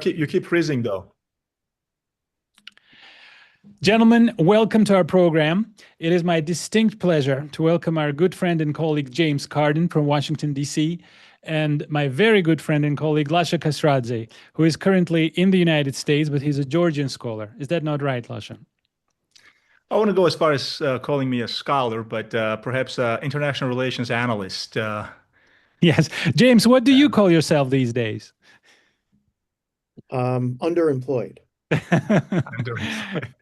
keep freezing though. Gentlemen, welcome to our program. It is my distinct pleasure to welcome our good friend and colleague James Carden from Washington, D.C., and my very good friend and colleague Lasha Kasradze, who is currently in the United States, but he's a Georgian scholar. Is that not right, Lasha? I want to go as far as calling me a scholar, but perhaps international relations analyst. Yes. James, what do you call yourself these days? Underemployed. Underemployed.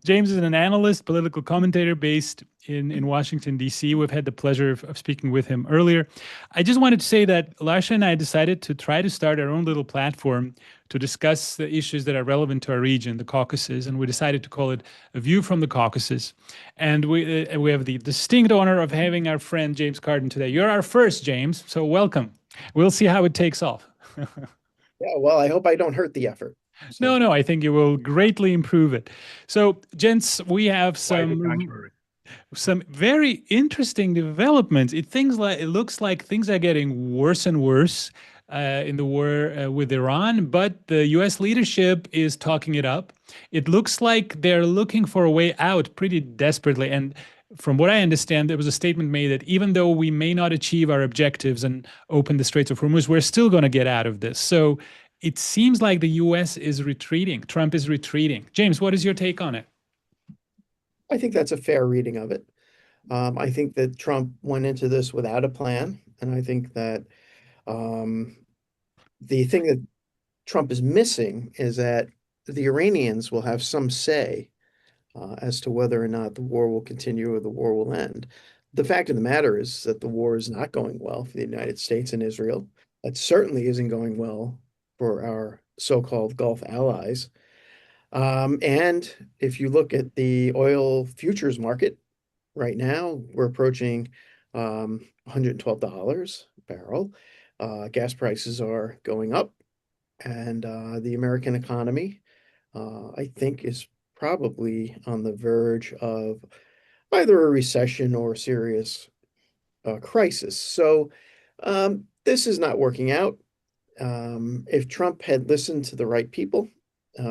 James is an analyst, political commentator based in Washington, D.C. We've had the pleasure of speaking with him earlier. I just wanted to say that Lasha and I decided to try to start our own little platform to discuss the issues that are relevant to our region, the Caucasus, and we decided to call it A View from the Caucasus. And we have the distinct honor of having our friend James Carden today. You're our first, James, so welcome. We'll see how it takes off. Yeah, well, I hope I don't hurt the effort. No, no, I think you will greatly improve it. So, gents, we have Quite the contrary. some very interesting developments. It looks like things are getting worse and worse in the war with Iran, but the U.S. leadership is talking it up. It looks like they're looking for a way out pretty desperately. And from what I understand, there was a statement made that even though we may not achieve our objectives and open the Straits of Hormuz, we're still going to get out of this. So it seems like the U.S. is retreating. Trump is retreating. James, what is your take on it? I think that's a fair reading of it. I think that Trump went into this without a plan, and I think that um, the thing that Trump is missing is that the Iranians will have some say as to whether or not the war will continue or the war will end. The fact of the matter is that the war is not going well for the United States and Israel. It certainly isn't going well for our so-called Gulf allies. And if you look at the oil futures market right now, we're approaching $112 a barrel. Gas prices are going up, and the American economy, I think, is probably on the verge of either a recession or a serious crisis. So this is not working out. If Trump had listened to the right people,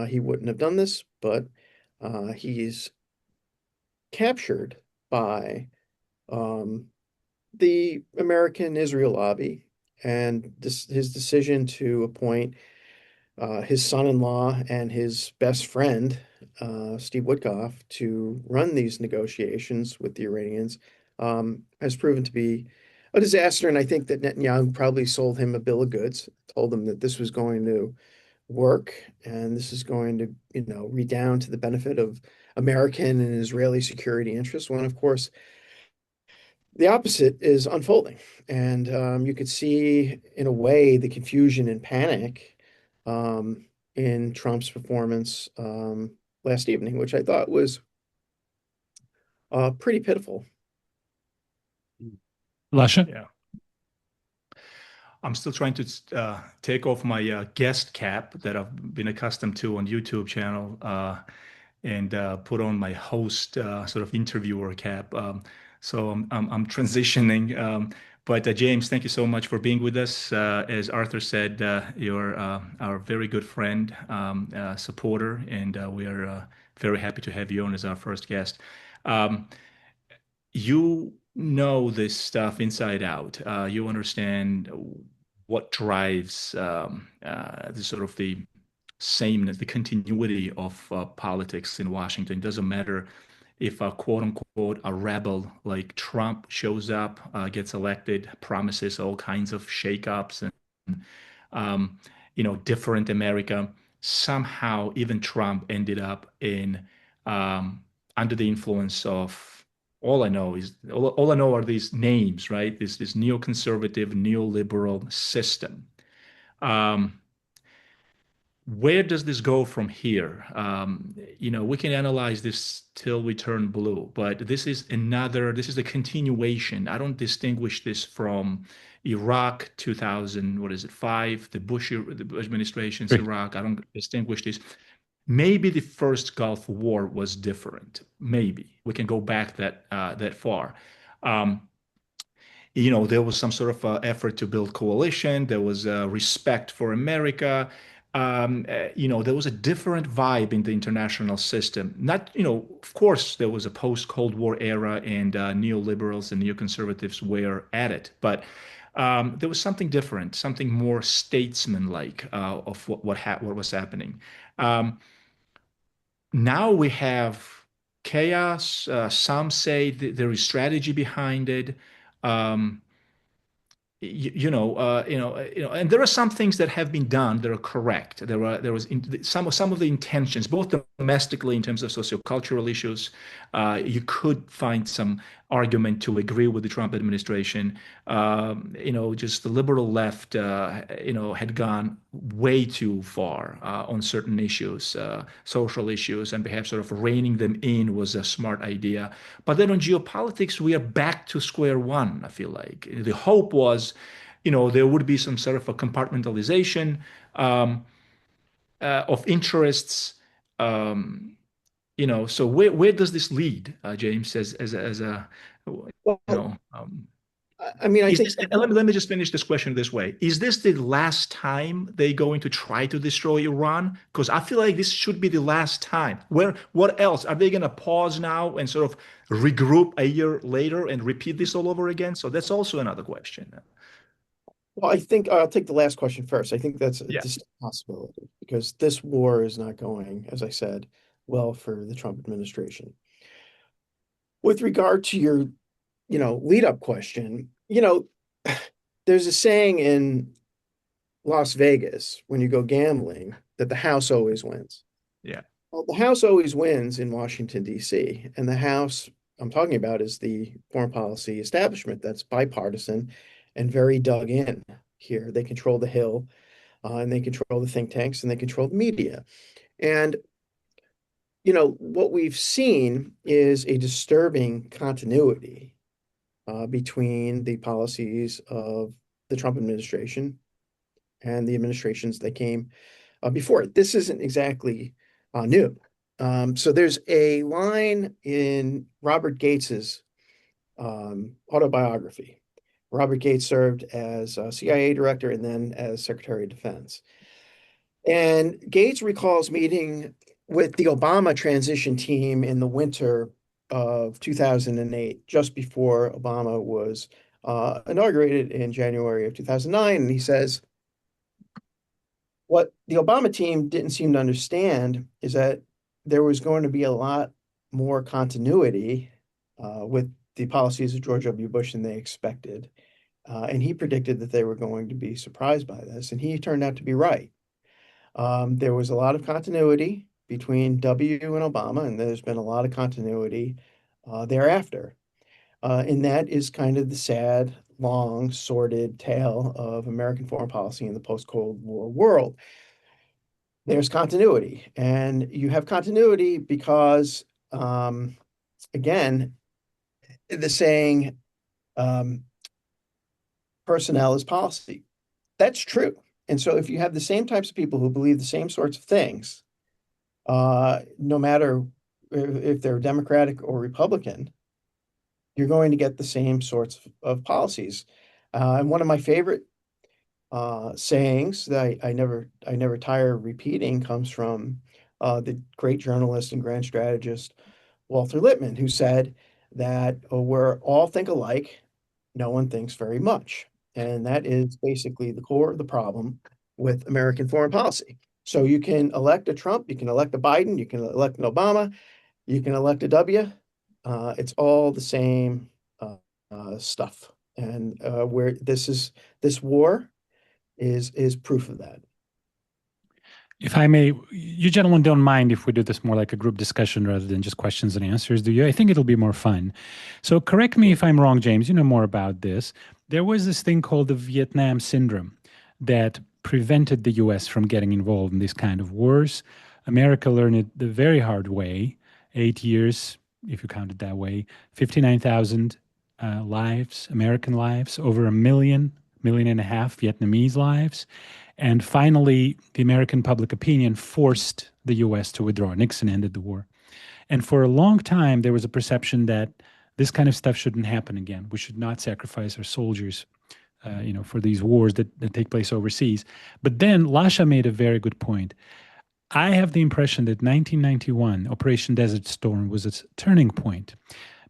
he wouldn't have done this, but he's captured by um, the American Israel lobby and his decision to appoint his son-in-law and his best friend, Steve Witkoff, to run these negotiations with the Iranians has proven to be a disaster. And I think that Netanyahu probably sold him a bill of goods, told him that this was going to work and this is going to, redound to the benefit of American and Israeli security interests. When, of course, the opposite is unfolding. And you could see, in a way, the confusion and panic in Trump's performance last evening, which I thought was pretty pitiful. Lasha? Yeah. I'm still trying to take off my guest cap that I've been accustomed to on YouTube channel and put on my host sort of interviewer cap. So I'm transitioning. But James, thank you so much for being with us. As Arthur said, you're our very good friend, supporter, and we are very happy to have you on as our first guest. You know this stuff inside out. You understand what drives the sort of the sameness, the continuity of politics in Washington. It doesn't matter if a quote unquote a rebel like Trump shows up, gets elected, promises all kinds of shakeups and different America. Somehow, even Trump ended up in under the influence of all I know are these names, right? This neoconservative, neoliberal system. Um, where does this go from here? We can analyze this till we turn blue, but this is a continuation. I don't distinguish this from Iraq 2000, what is it, 5, the Bush administration's Right. Iraq. I don't distinguish this. Maybe the first Gulf War was different. Maybe we can go back that far. Um, there was some sort of effort to build coalition. There was respect for America. there was a different vibe in the international system. Not, of course, there was a post-Cold War era, and neoliberals and neoconservatives were at it, but there was something different, something more statesman-like of what was happening. Um, Now we have chaos. Some say there is strategy behind it. Um, and there are some things that have been done that are correct. Some of the intentions, both domestically in terms of sociocultural issues. You could find some argument to agree with the Trump administration. Just the liberal left, had gone way too far on certain issues, social issues, and perhaps sort of reining them in was a smart idea. But then on geopolitics, we are back to square one, I feel like. The hope was, there would be some sort of a compartmentalization um, of interests. So where does this lead, James, as a, you Well, know, I mean, I is think this, let me just finish this question this way. Is this the last time they're going to try to destroy Iran? Because I feel like this should be the last time. What else? Are they going to pause now and sort of regroup a year later and repeat this all over again? So that's also another question. Well, I think I'll take the last question first. I think that's a Yeah. distinct possibility because this war is not going, as I said, well for the Trump administration. With regard to your, lead up question, there's a saying in Las Vegas when you go gambling that the house always wins. Yeah. Well, the house always wins in Washington, D.C., and the house I'm talking about is the foreign policy establishment that's bipartisan and very dug in here. They control the Hill, and they control the think tanks, and they control the media. And, what we've seen is a disturbing continuity between the policies of the Trump administration and the administrations that came before it. This isn't exactly new. So there's a line in Robert Gates's autobiography. Robert Gates served as CIA director and then as Secretary of Defense. And Gates recalls meeting with the Obama transition team in the winter of 2008, just before Obama was inaugurated in January of 2009. And he says, what the Obama team didn't seem to understand is that there was going to be a lot more continuity with the policies of George W. Bush than they expected. And he predicted that they were going to be surprised by this, and he turned out to be right. There was a lot of continuity between W and Obama, and there's been a lot of continuity thereafter. And that is kind of the sad, long, sordid tale of American foreign policy in the post-Cold War world. There's continuity, and you have continuity because, again, the saying, personnel is policy. That's true. And so if you have the same types of people who believe the same sorts of things, no matter if they're Democratic or Republican, you're going to get the same sorts of policies. And one of my favorite sayings that I never tire of repeating comes from the great journalist and grand strategist Walter Lippmann, who said that we're all think alike, no one thinks very much. And that is basically the core of the problem with American foreign policy. So you can elect a Trump, you can elect a Biden, you can elect an Obama, you can elect a W. It's all the same stuff. And where this war is proof of that. If I may, you gentlemen don't mind if we do this more like a group discussion rather than just questions and answers, do you? I think it'll be more fun. So correct me if I'm wrong, James. You know more about this. There was this thing called the Vietnam Syndrome that prevented the U.S. from getting involved in these kind of wars. America learned it the very hard way, 8 years, if you count it that way, 59,000 lives, American lives, over a million and a half Vietnamese lives. And finally, the American public opinion forced the U.S. to withdraw. Nixon ended the war. And for a long time, there was a perception that this kind of stuff shouldn't happen again. We should not sacrifice our soldiers for these wars that take place overseas. But then Lasha made a very good point. I have the impression that 1991, Operation Desert Storm, was its turning point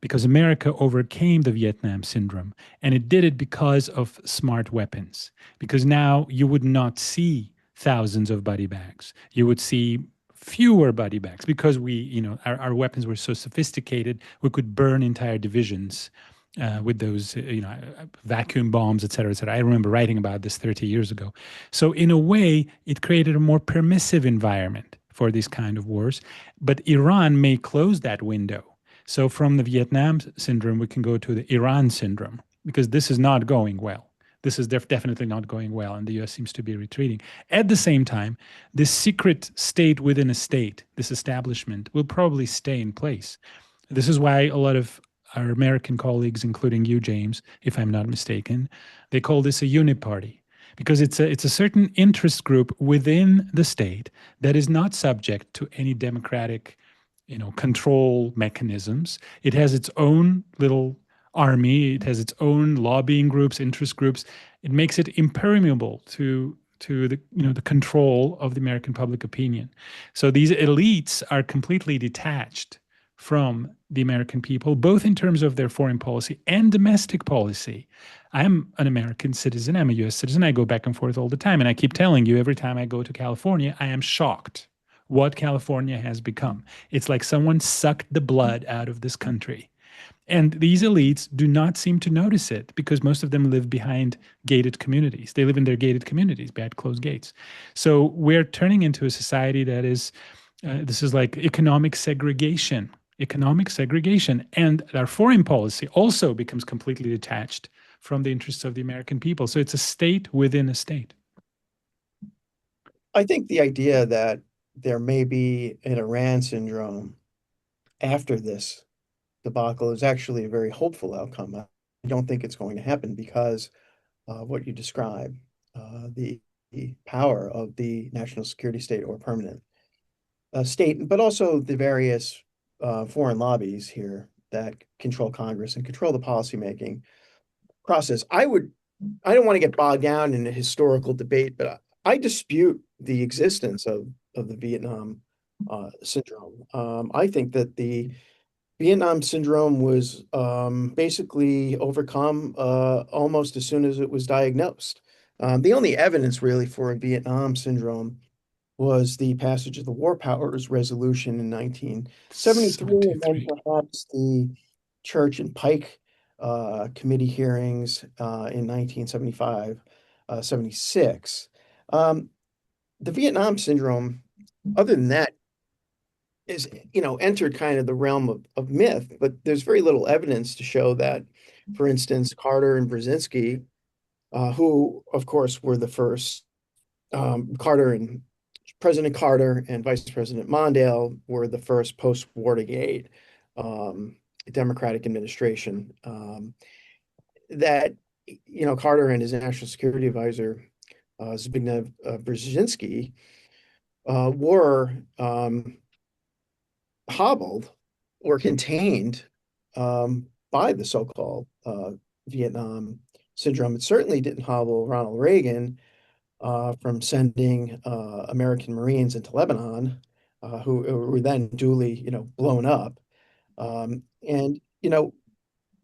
because America overcame the Vietnam syndrome. And it did it because of smart weapons. Because now you would not see thousands of body bags. You would see fewer body bags because our weapons were so sophisticated, we could burn entire divisions with those, vacuum bombs, et cetera, et cetera. I remember writing about this 30 years ago. So in a way, it created a more permissive environment for these kind of wars. But Iran may close that window. So from the Vietnam syndrome, we can go to the Iran syndrome because this is not going well. This is definitely not going well, and the US seems to be retreating. At the same time, this secret state within a state, this establishment, will probably stay in place. This is why a lot of our American colleagues, including you, James, if I'm not mistaken, they call this a uniparty because it's a certain interest group within the state that is not subject to any democratic, control mechanisms. It has its own little army. It has its own lobbying groups, interest groups. It makes it impermeable to the control of the American public opinion. So these elites are completely detached from the American people, both in terms of their foreign policy and domestic policy. I'm an American citizen. I'm a US citizen. I go back and forth all the time. And I keep telling you, every time I go to California, I am shocked what California has become. It's like someone sucked the blood out of this country. And these elites do not seem to notice it because most of them live behind gated communities. They live in their gated communities, behind closed gates. So we're turning into a society that is, this is like economic segregation. And our foreign policy also becomes completely detached from the interests of the American people. So it's a state within a state. I think the idea that there may be an Iran syndrome after this debacle is actually a very hopeful outcome. I don't think it's going to happen because of what you describe, the power of the national security state or permanent state, but also the various foreign lobbies here that control Congress and control the policymaking process. I don't want to get bogged down in a historical debate, but I dispute the existence of the Vietnam syndrome. I think that the Vietnam syndrome was basically overcome almost as soon as it was diagnosed. The only evidence really for a Vietnam syndrome was the passage of the War Powers Resolution in 1973, and then 73. perhaps the Church and Pike committee hearings in 1975, 76. The Vietnam syndrome, other than that, is, entered kind of the realm of myth, but there's very little evidence to show that, for instance, Carter and Brzezinski, who, of course, were the first, President Carter and Vice President Mondale were the first post-Watergate Democratic administration. That, Carter and his national security advisor, Zbigniew Brzezinski, were hobbled or contained by the so-called Vietnam syndrome. It certainly didn't hobble Ronald Reagan from sending American Marines into Lebanon, who were then duly, blown up. And,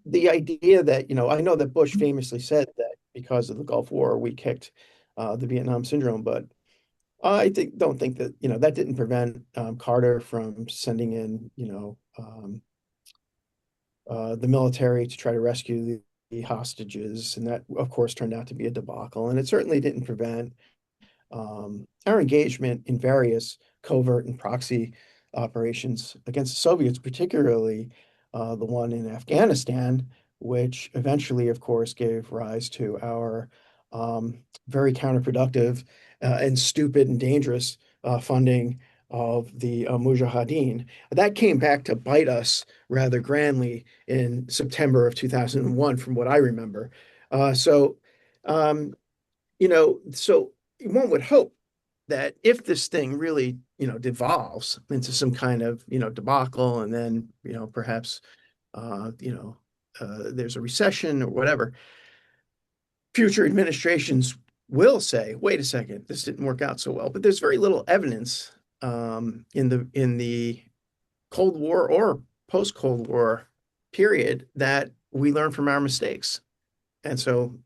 the idea that, I know that Bush famously said that because of the Gulf War, we kicked the Vietnam syndrome, but don't think that, that didn't prevent Carter from sending in, the military to try to rescue the hostages. And that, of course, turned out to be a debacle. And it certainly didn't prevent our engagement in various covert and proxy operations against the Soviets, particularly the one in Afghanistan, which eventually, of course, gave rise to our very counterproductive and stupid and dangerous funding of the Mujahideen. That came back to bite us rather grandly in September of 2001, from what I remember. So, so one would hope that if this thing really, devolves into some kind of, debacle, and then, perhaps, there's a recession or whatever, future administrations will say, wait a second, this didn't work out so well. But there's very little evidence in the Cold War or post-Cold War period that we learn from our mistakes. And so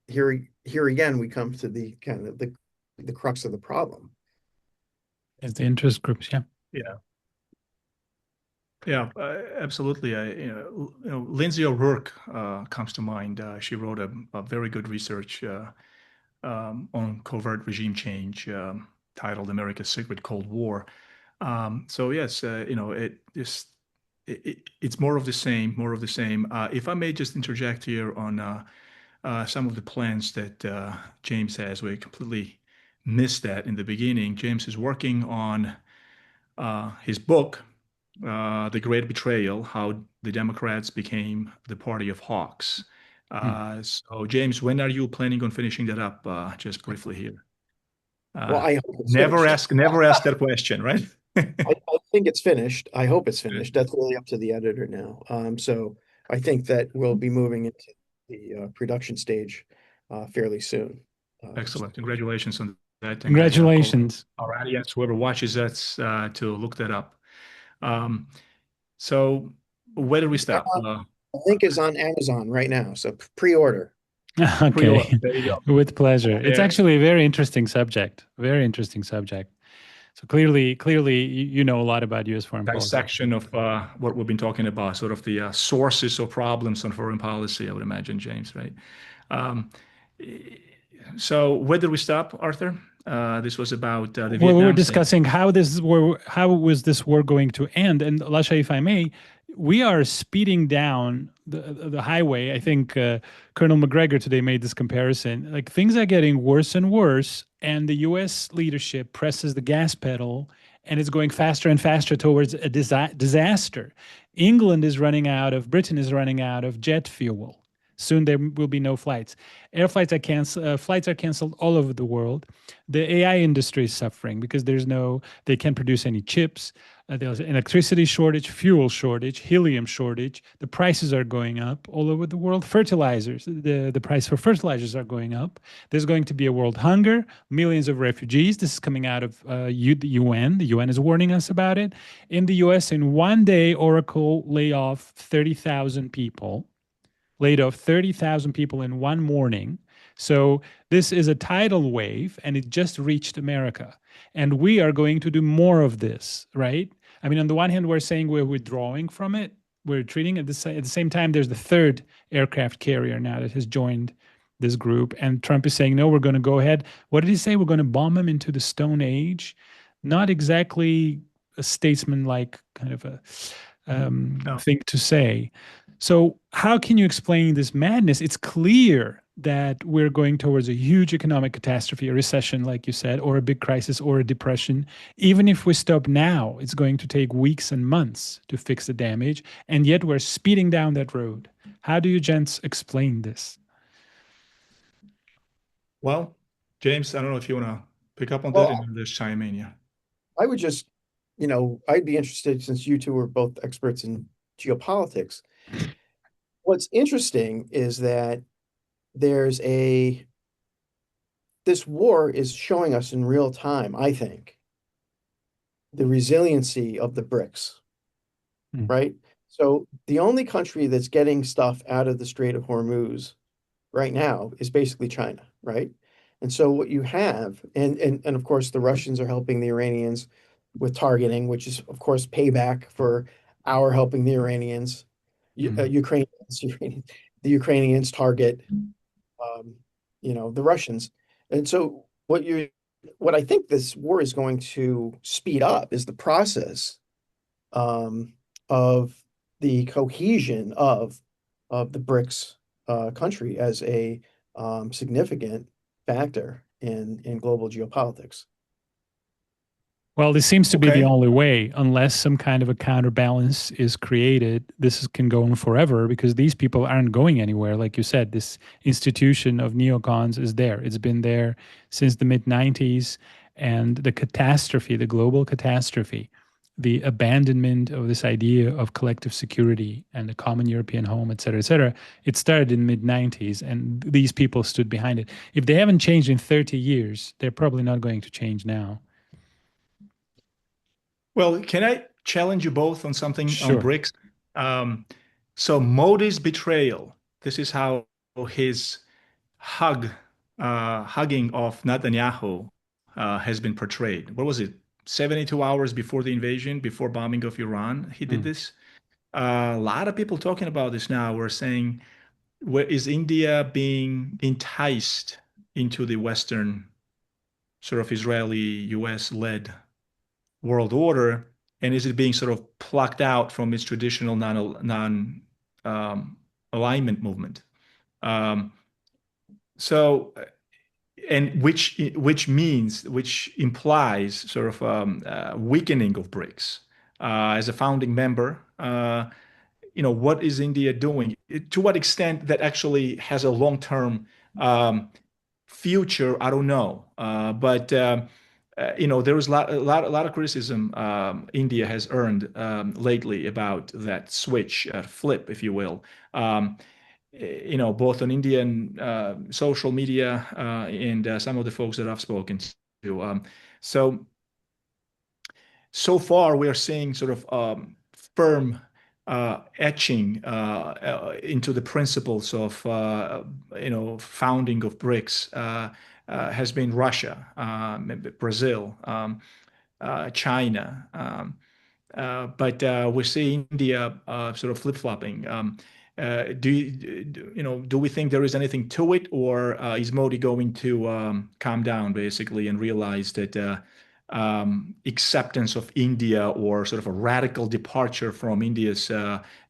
here again, we come to the kind of the crux of the problem. It's the interest groups, yeah. Yeah. Yeah, absolutely. Lindsay O'Rourke comes to mind. She wrote a very good research on covert regime change titled "America's Secret Cold War." So yes, it's more of the same, more of the same. If I may just interject here on some of the plans that James has, we completely missed that in the beginning. James is working on his book, The Great Betrayal: How the Democrats Became the Party of Hawks. So, James, when are you planning on finishing that up? Just briefly here. Well, I hope it's never finished. never ask that question, right? I think it's finished. I hope it's finished. That's really up to the editor now. So I think that we'll be moving into the production stage fairly soon. Excellent. Congratulations on that. Congratulations. Our audience, whoever watches us, to look that up. So where do we stop? The link is on Amazon right now, so pre-order. Okay, There you go. with pleasure. It's Yeah. actually a very interesting subject. Very interesting subject. So clearly, you know a lot about U.S. foreign policy. Dissection of what we've been talking about, sort of the sources of problems on foreign policy, I would imagine, James, right? So where did we stop, Arthur? This was about the Vietnam. Well, we were thing. discussing how was this war going to end? And Lasha, if I may, we are speeding down the highway. I think Colonel McGregor today made this comparison. Like, things are getting worse and worse, and the U.S. leadership presses the gas pedal, and it's going faster and faster towards a disaster. Britain is running out of jet fuel. Soon there will be no flights. Flights are canceled all over the world. The AI industry is suffering because they can't produce any chips. There's an electricity shortage, fuel shortage, helium shortage. The prices are going up all over the world. Fertilizers, the price for fertilizers are going up. There's going to be a world hunger, millions of refugees. This is coming out of the UN. The UN is warning us about it. In the US, in one day, Oracle laid off 30,000 people. Laid off 30,000 people in one morning. So this is a tidal wave, and it just reached America. And we are going to do more of this, right? I mean, on the one hand, we're saying we're withdrawing from it. We're treating it at the same time. There's the third aircraft carrier now that has joined this group. And Trump is saying, no, we're going to go ahead. What did he say? We're going to bomb them into the Stone Age. Not exactly a statesman-like kind of a thing to say. So how can you explain this madness? It's clear that we're going towards a huge economic catastrophe, a recession, like you said, or a big crisis or a depression. Even if we stop now, it's going to take weeks and months to fix the damage. And yet we're speeding down that road. How do you gents explain this? Well, James, I don't know if you want to pick up on that and there's chime in, yeah. I would just, I'd be interested, since you two are both experts in geopolitics. What's interesting is that this war is showing us in real time, I think, the resiliency of the BRICS, right? So the only country that's getting stuff out of the Strait of Hormuz right now is basically China, right? And so what you have, and of course the Russians are helping the Iranians with targeting, which is of course payback for our helping the Iranians. The Ukrainians target, the Russians. And so what I think this war is going to speed up is the process of the cohesion of the BRICS country as a significant factor in global geopolitics. Well, this seems to be the only way, unless some kind of a counterbalance is created. This can go on forever because these people aren't going anywhere. Like you said, this institution of neocons is there. It's been there since the mid-90s. And the catastrophe, the global catastrophe the abandonment of this idea of collective security and the common European home, et cetera, et cetera. It started in the mid-90s, and these people stood behind it. If they haven't changed in 30 years, they're probably not going to change now. Well, can I challenge you both on something on Sure. BRICS? Um, so Modi's betrayal, this is how his hugging of Netanyahu has been portrayed. What was it? 72 hours before the invasion, before bombing of Iran, he did Mm. this. A lot of people talking about this now. We're saying, where is India being enticed into the Western sort of Israeli, US led world order? And is it being sort of plucked out from its traditional non alignment movement? Um, so, and which implies sort of weakening of BRICS as a founding member. What is India doing? To what extent that actually has a long-term um, future, I don't know. But there was a lot of criticism India has earned lately about that switch, flip, if you will. Both on Indian social media and some of the folks that I've spoken to. So so far, we are seeing sort of firm etching into the principles of founding of BRICS has been Russia, Brazil, China. But we see India sort of flip-flopping. Do we think there is anything to it, or is Modi going to calm down basically and realize that acceptance of India or sort of a radical departure from India's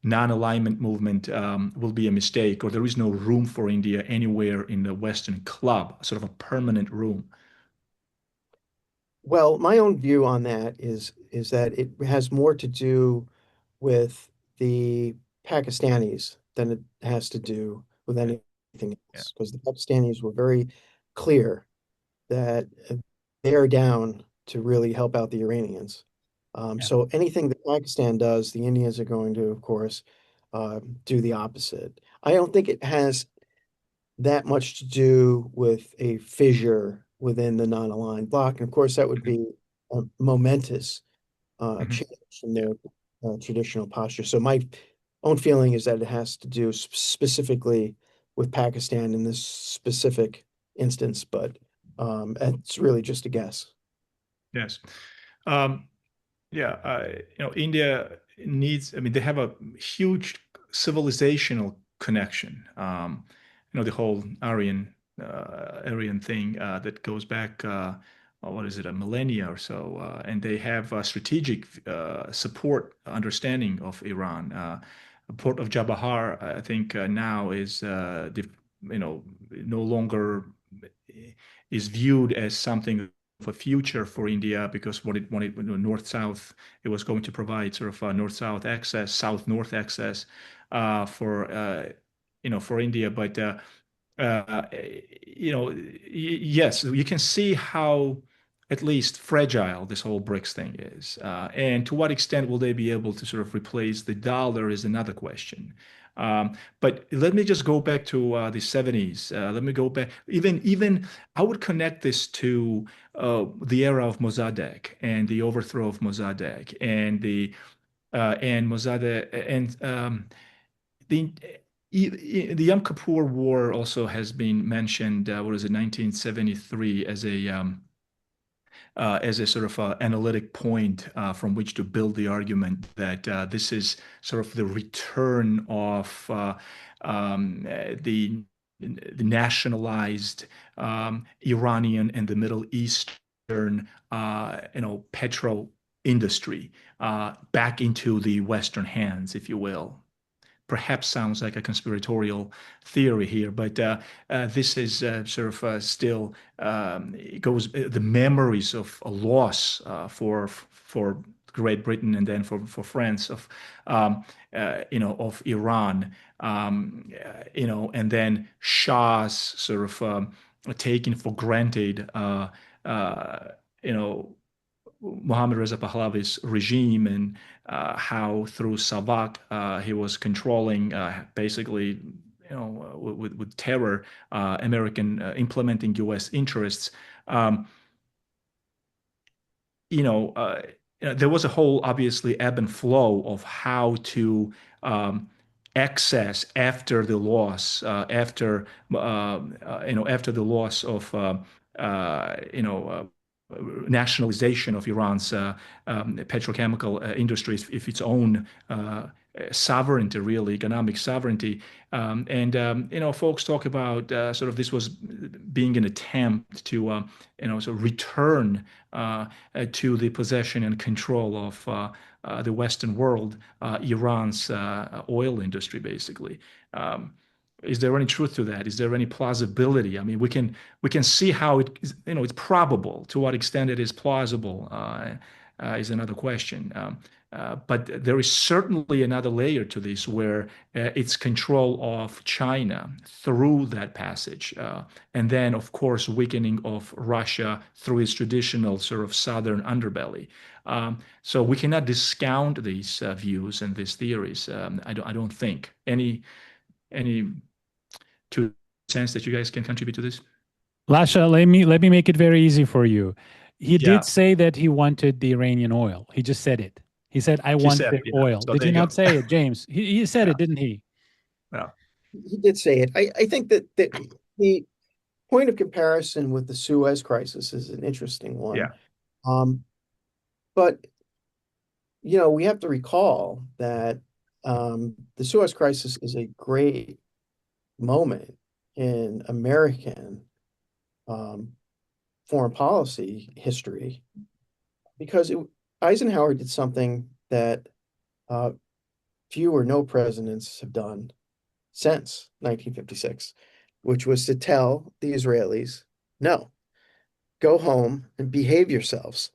non-alignment movement will be a mistake, or there is no room for India anywhere in the Western club, sort of a permanent room? Well, my own view on that is that it has more to do with the Pakistanis than it has to do with Yeah, anything yeah, else, because the Pakistanis were very clear that they are down to really help out the Iranians. Yeah. So anything that Pakistan does, the Indians are going to, of course, do the opposite. I don't think it has that much to do with a fissure within the non-aligned bloc. And of course, that would mhm, be a momentous mhm. change from their traditional posture. So my own feeling is that it has to do specifically with Pakistan in this specific instance, but it's really just a guess. Yes. Um, Yeah, India needs, I mean, they have a huge civilizational connection. The whole Aryan thing that goes back, what is it, a millennia or so, and they have a strategic support understanding of Iran. The port of Jabahar, I think, now is, no longer is viewed as something of a future for India because what it wanted, north-south, it was going to provide sort of north-south access, south-north access for India. But yes, you can see how at least fragile this whole BRICS thing is. And to what extent will they be able to sort of replace the dollar is another question. But let me just go back to the 70s. Let me go back. Even I would connect this to the era of Mossadegh and the overthrow of Mossadegh and Mossadegh and the the Yom Kippur War also has been mentioned. What is it, 1973, as a sort of analytic point from which to build the argument that this is sort of the return of the nationalized Iranian and the Middle Eastern, petro industry back into the Western hands, if you will. Perhaps sounds like a conspiratorial theory here, but this is sort of still it goes the memories of a loss for Great Britain and then for France of Iran, and then Shah's sort of taken for granted, uh, you know Mohammad Reza Pahlavi's regime, and how through Savak he was controlling basically, with terror, American implementing U.S. interests. Um, you know, uh, there was a whole obviously ebb and flow of how to um, access after the loss, after the loss of nationalization of Iran's petrochemical industries, if its own sovereignty, really economic sovereignty. Folks talk about sort of this was being an attempt to, sort of return to the possession and control of the Western world, Iran's oil industry, basically. Is there any truth to that? Is there any plausibility? I mean, we can see how it's probable. To what extent it is plausible is another question. But there is certainly another layer to this where it's control of China through that passage. And then, of course, weakening of Russia through its traditional sort of southern underbelly. So we cannot discount these views and these theories. I don't think any two cents that you guys can contribute to this. Lasha, let me make it very easy for you. He did Yeah, say that he wanted the Iranian oil. He just said it. He said, "I he want said, their yeah. oil." So Did there he you not go. say it, James? He said Yeah, it, didn't he? yeah, He did say it. I think that the point of comparison with the Suez Crisis is an interesting one. yeah. Um, but we have to recall that the Suez Crisis is a great moment in American um, foreign policy history because Eisenhower did something that uh, few or no presidents have done since 1956, which was to tell the Israelis, no, go home and behave yourselves.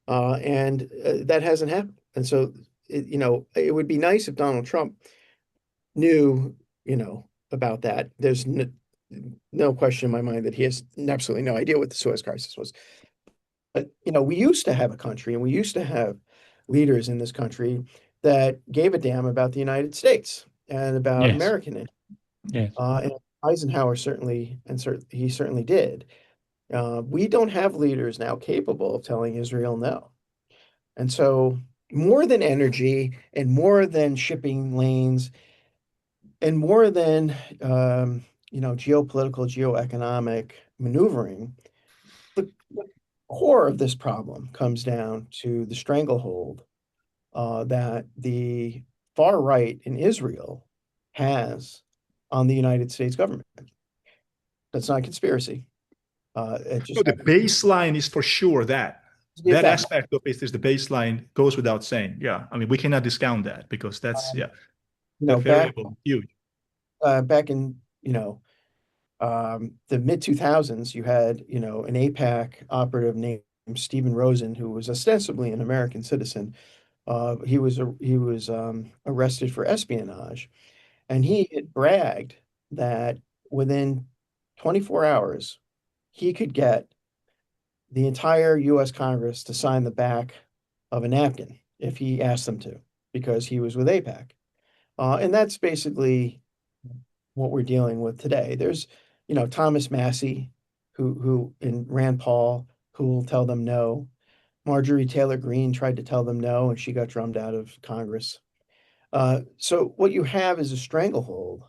And that hasn't happened. And so, it would be nice if Donald Trump knew, about that. There's no question in my mind that he has absolutely no idea what the Suez Crisis was. But, we used to have a country and we used to have leaders in this country that gave a damn about the United States and about Yes. American interests. Yes. And Eisenhower he certainly did. We don't have leaders now capable of telling Israel no. And so, more than energy and more than shipping lanes and more than geopolitical, geoeconomic maneuvering, the core of this problem comes down to the stranglehold that the far right in Israel has on the United States government. That's not a conspiracy. It No, just the happens baseline is for sure that to be a that fact. aspect of it is the baseline goes without saying. Yeah, I mean we cannot discount that because that's, Um, yeah, that back variable is huge. back in the mid 2000s, you had an APAC operative named Stephen Rosen, who was ostensibly an American citizen. He was arrested for espionage, and he had bragged that within 24 hours he could get the entire U.S. Congress to sign the back of a napkin if he asked them to, because he was with APAC. And that's basically what we're dealing with today. There's, Thomas Massey, who and Rand Paul, who will tell them no. Marjorie Taylor Greene tried to tell them no, and she got drummed out of Congress. So what you have is a stranglehold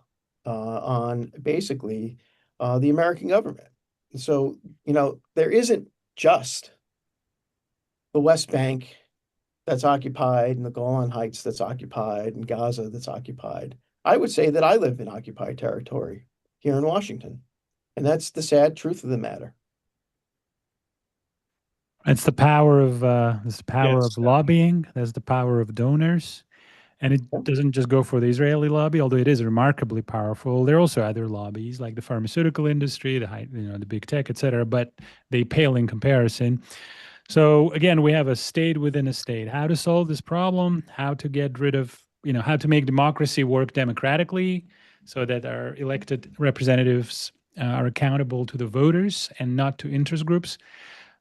on basically the American government. So, there isn't just the West Bank that's occupied and the Golan Heights that's occupied and Gaza that's occupied. I would say that I live in occupied territory here in Washington. And that's the sad truth of the matter. It's the power of Yes. lobbying. That's the power of donors. And it doesn't just go for the Israeli lobby, although it is remarkably powerful. There are also other lobbies like the pharmaceutical industry, the big tech, et cetera, but they pale in comparison. So again, we have a state within a state. How to solve this problem, how to get rid of, how to make democracy work democratically so that our elected representatives are accountable to the voters and not to interest groups.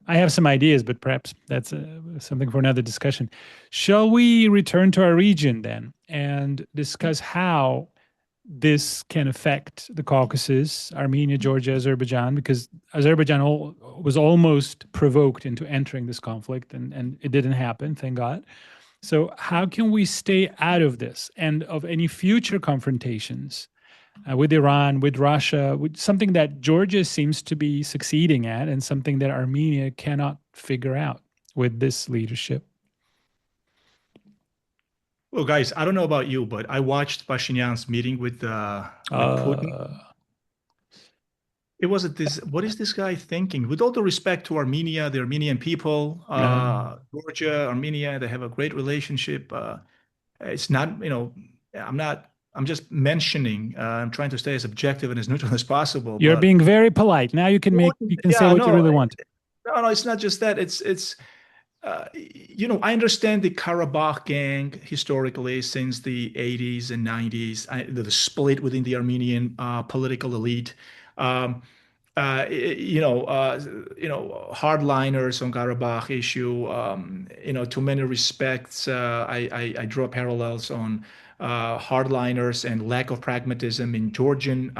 I have some ideas, but perhaps that's something for another discussion. Shall we return to our region then and discuss how this can affect the Caucasus, Armenia, Georgia, Azerbaijan, because Azerbaijan was almost provoked into entering this conflict, and it didn't happen, thank God. So, how can we stay out of this and of any future confrontations with Iran, with Russia, with something that Georgia seems to be succeeding at, and something that Armenia cannot figure out with this leadership? Well, guys, I don't know about you, but I watched Pashinyan's meeting with Putin. Uh, It wasn't this. What is this guy thinking? With all the respect to Armenia, the Armenian people, Georgia, Armenia, they have a great relationship. It's not, I'm not. I'm just mentioning. I'm trying to stay as objective and as neutral as possible. you're But being very polite. Now you can say yeah, what you no, really want. no, it's not just that. I understand the Karabakh gang historically since the 80s and 90s, the split within the Armenian political elite. Um, hardliners on Karabakh issue. To many respects, I draw parallels on hardliners and lack of pragmatism in Georgian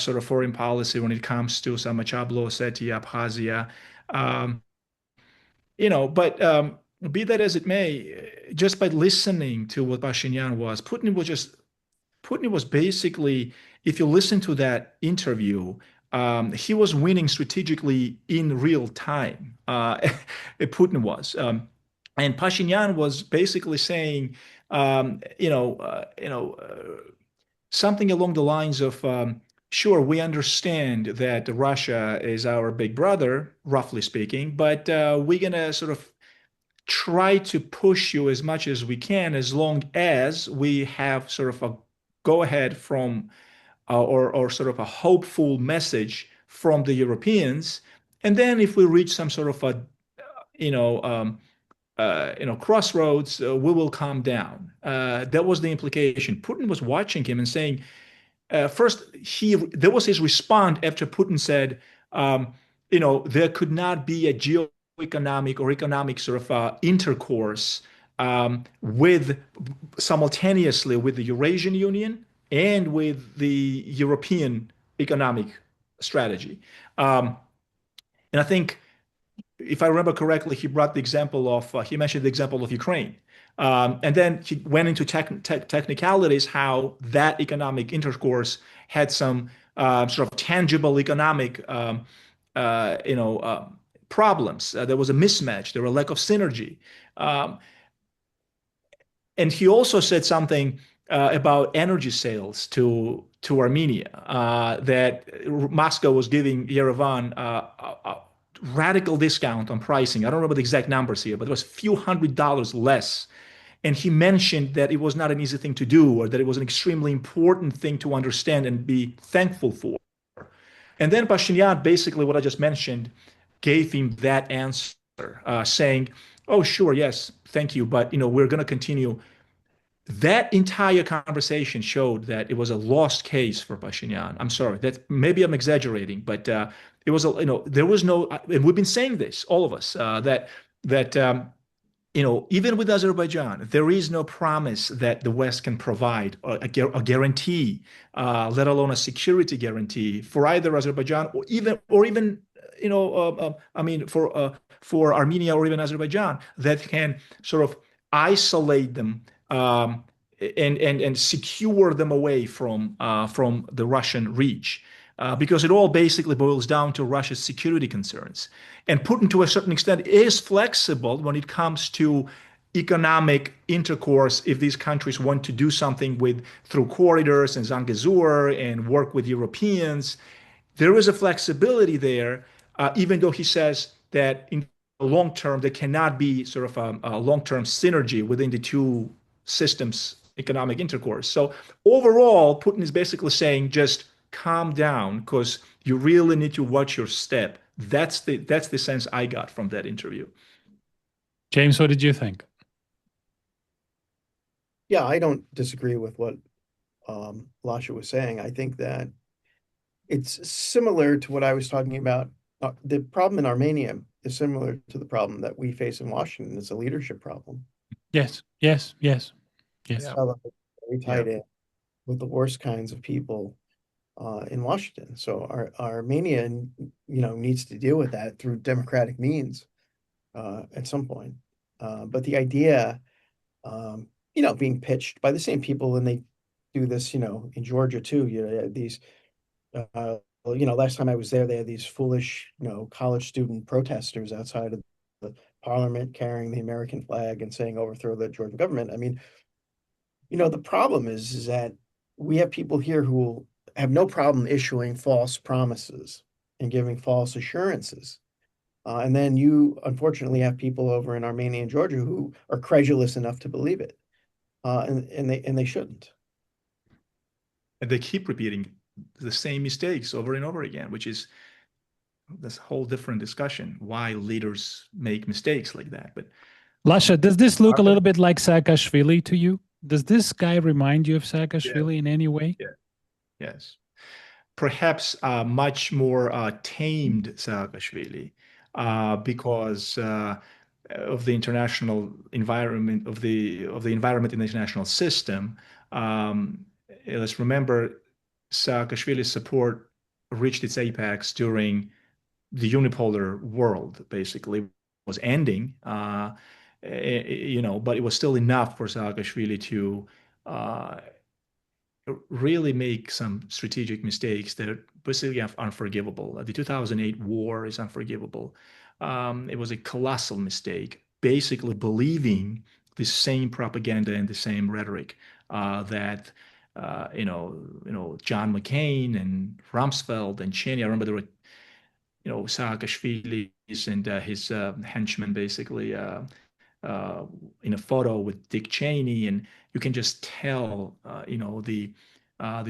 sort of foreign policy when it comes to Samachablo, Ossetia, Abkhazia. Um, but be that as it may, just by listening to what Pashinyan was, Putin was basically, if you listen to that interview, he was winning strategically in real time. Putin was, and Pashinyan was basically saying, something along the lines of, "Sure, we understand that Russia is our big brother, roughly speaking, but we're gonna sort of try to push you as much as we can as long as we have sort of a go ahead from or sort of a hopeful message from the Europeans. And then if we reach some sort of a you know crossroads, we will calm down." That was the implication. Putin was watching him and saying, first, there was his response after Putin said, there could not be a geoeconomic or economic sort of intercourse with simultaneously with the Eurasian Union and with the European economic strategy. Um, and I think, if I remember correctly, he mentioned the example of Ukraine. And then he went into technicalities, how that economic intercourse had some sort of tangible economic, problems. There was a mismatch. There was a lack of synergy. Um, and he also said something about energy sales to Armenia, that Moscow was giving Yerevan a radical discount on pricing. I don't remember the exact numbers here, but it was a few $100s less. And he mentioned that it was not an easy thing to do, or that it was an extremely important thing to understand and be thankful for. And then Pashinyan, basically what I just mentioned, gave him that answer, saying, "Oh, sure, yes, thank you, but we're going to continue." That entire conversation showed that it was a lost case for Pashinyan. I'm sorry, that maybe I'm exaggerating, but it was there was no, and we've been saying this, all of us, that even with Azerbaijan, there is no promise that the West can provide a guarantee, let alone a security guarantee for either Azerbaijan or even I mean for Armenia or even Azerbaijan, that can sort of isolate them, and secure them away from the Russian reach. Because it all basically boils down to Russia's security concerns. And Putin, to a certain extent, is flexible when it comes to economic intercourse if these countries want to do something through corridors and Zangezur and work with Europeans. There is a flexibility there, even though he says that in the long term there cannot be sort of a long-term synergy within the two systems economic intercourse. So overall, Putin is basically saying, just calm down, because you really need to watch your step. That's the sense I got from that interview. James, what did you think? Yeah, I don't disagree with what Lasha was saying. I think that it's similar to what I was talking about The problem in Armenia is similar to the problem that we face in Washington. It's a leadership problem. Yes, yes, yes, yes. Yeah, Very yeah. tied in with the worst kinds of people in Washington. So Armenia, needs to deal with that through democratic means at some point. But the idea, being pitched by the same people, and they do this, in Georgia too. These, last time I was there, they had these foolish, college student protesters outside of the parliament carrying the American flag and saying overthrow the Georgia government. I mean, the problem is that we have people here who have no problem issuing false promises and giving false assurances. And then you unfortunately have people over in Armenia and Georgia who are credulous enough to believe it. And they shouldn't. And they keep repeating the same mistakes over and over again, which is this whole different discussion, why leaders make mistakes like that. But Lasha, does this look a Arthur? little bit like Saakashvili to you? Does this guy remind you of Yeah, Saakashvili in any way? yeah, yes. Perhaps much more tamed Saakashvili because of the international environment of the environment in the international system. Um, let's remember, Saakashvili's support reached its apex during the unipolar world. Basically, was ending. But it was still enough for Saakashvili to uh, really make some strategic mistakes that are basically unforgivable. The 2008 war is unforgivable. It was a colossal mistake, basically believing the same propaganda and the same rhetoric that John McCain and Rumsfeld and Cheney. I remember there were Saakashvili's and his henchmen basically uh, in a photo with Dick Cheney, and you can just tell, the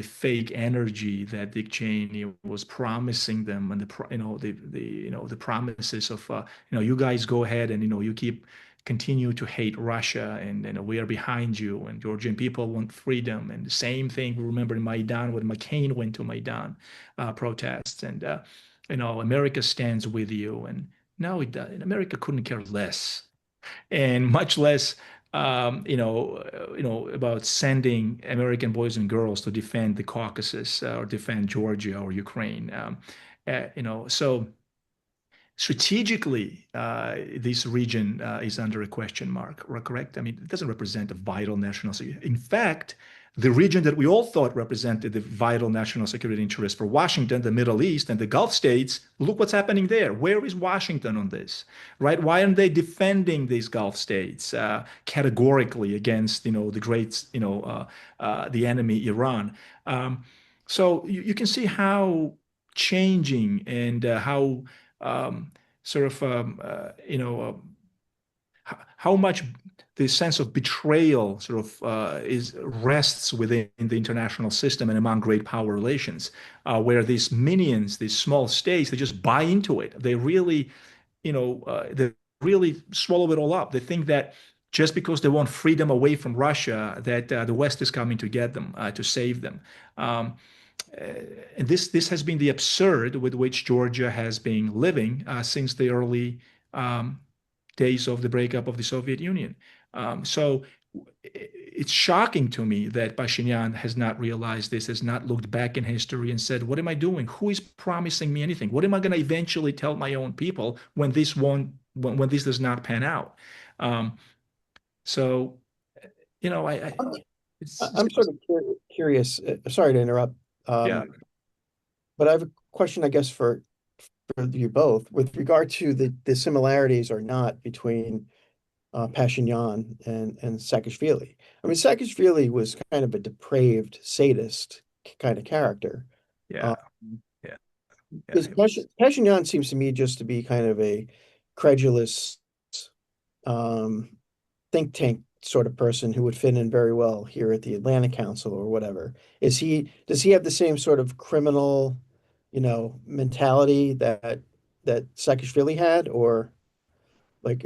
fake energy that Dick Cheney was promising them, and the promises of, you guys go ahead and you keep continue to hate Russia, and we are behind you, and Georgian people want freedom, and the same thing we remember in Maidan when McCain went to Maidan protests, and America stands with you, and no, America couldn't care less and much less about sending American boys and girls to defend the Caucasus or defend Georgia or Ukraine. So strategically, this region is under a question mark, correct? I mean, it doesn't represent a vital national security. In fact, the region that we all thought represented the vital national security interest for Washington, the Middle East, and the Gulf states, look what's happening there. Where is Washington on this, right? Why aren't they defending these Gulf states categorically against, the great, the enemy, Iran? So you can see how changing and how sort of how much the sense of betrayal sort of is rests within the international system and among great power relations, where these minions, these small states, they just buy into it. They really, they really swallow it all up. They think that just because they want freedom away from Russia, that the West is coming to get them, to save them. Um, uh, and this has been the absurd with which Georgia has been living since the early days of the breakup of the Soviet Union. So it's shocking to me that Pashinyan has not realized this, has not looked back in history and said, "What am I doing? Who is promising me anything? What am I going to eventually tell my own people when this won't, when this does not pan out?" Um, so, I'm, it's I'm sort of curious. Sorry to interrupt, yeah, but I have a question, I guess, for you both with regard to the similarities or not between Pashinyan and Saakashvili. I mean, Saakashvili was kind of a depraved sadist kind of character. yeah, Um, yeah, yeah. Because Pashinyan seems to me just to be kind of a credulous um, think tank sort of person who would fit in very well here at the Atlantic Council or whatever. Does he have the same sort of criminal, mentality that Saakashvili had, or like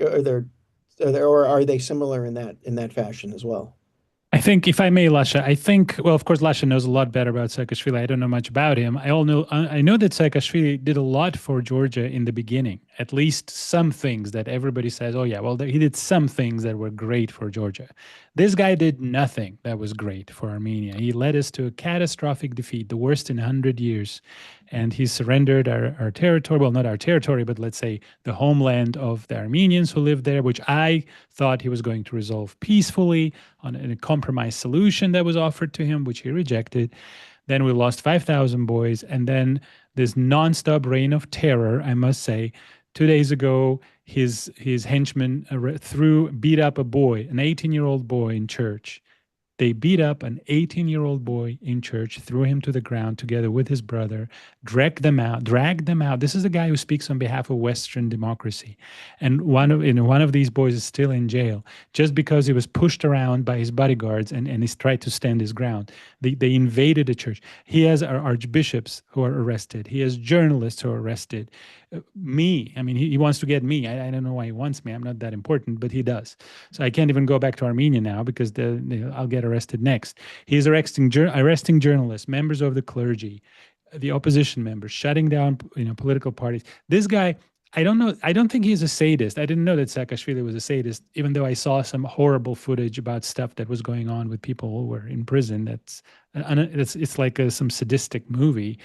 or are they similar in that fashion as well? I think, if I may, Lasha, I think, well, of course, Lasha knows a lot better about Saakashvili. I don't know much about him. I know that Saakashvili did a lot for Georgia in the beginning, at least some things that everybody says, oh, yeah, well, he did some things that were great for Georgia. This guy did nothing that was great for Armenia. He led us to a catastrophic defeat, the worst in 100 years. And he surrendered our territory, well, not our territory, but let's say the homeland of the Armenians who lived there, which I thought he was going to resolve peacefully on a compromise solution that was offered to him, which he rejected. Then we lost 5,000 boys. And then this nonstop reign of terror, I must say. 2 days ago, his henchmen beat up a boy, an 18-year-old boy in church. They beat up an 18-year-old boy in church, threw him to the ground together with his brother, dragged them out. This is the guy who speaks on behalf of Western democracy. And one of these boys is still in jail just because he was pushed around by his bodyguards and he's tried to stand his ground. They invaded the church. He has our archbishops who are arrested. He has journalists who are arrested. Me, I mean, he wants to get me. I don't know why he wants me. I'm not that important, but he does. So I can't even go back to Armenia now because I'll get arrested next. He's arresting journalists, members of the clergy, the opposition members, shutting down political parties. This guy, I don't know. I don't think he's a sadist. I didn't know that Saakashvili was a sadist, even though I saw some horrible footage about stuff that was going on with people who were in prison. It's like some sadistic movie.